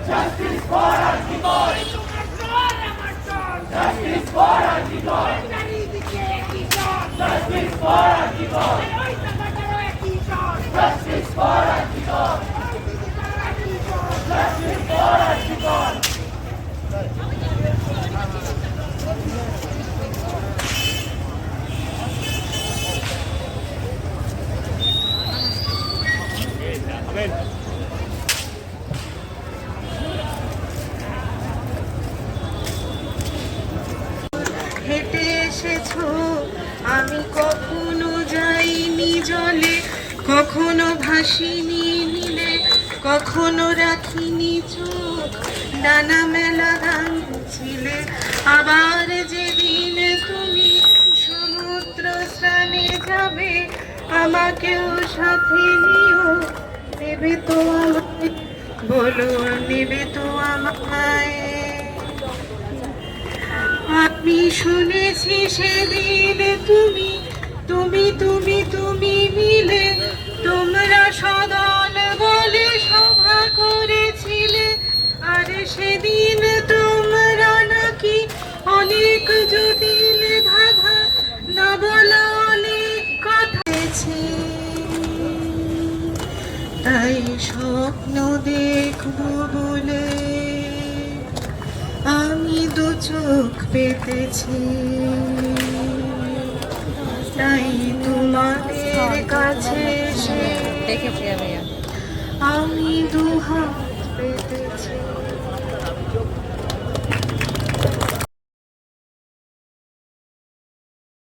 Justice for Arjikor. Justice for Arjikor. Justice for Arjikor. Justice for Arjikor. Justice for Arjikor. হেঁটে এসেছো, আমি কখনো যাইনি জলে, কখনো ভাসিনি নীলে, কখনো রাখিনি চোখ, ডানা মেলা গান ছিলে। আবার যেদিন তুমি সমুদ্র স্নানে যাবে, আমাকেও সাথে নিও। নেবে তো আমায়, বলো নেবে তো আমায়? আমি শুনেছি সেদিন তুমি তুমি তুমি তুমি মিলে, তোমরা সদল বলে সভা করেছিলে। আর সেদিন তোমরা নাকি অনেক জটিল ধাঁধা, না বলা অনেক কথা আছে। তাই স্বপ্ন দেখবো বলে আমি দু চোখ পেতেছি। তাই তোমাদের কাছে এসে আমি দু হাত পেতেছি।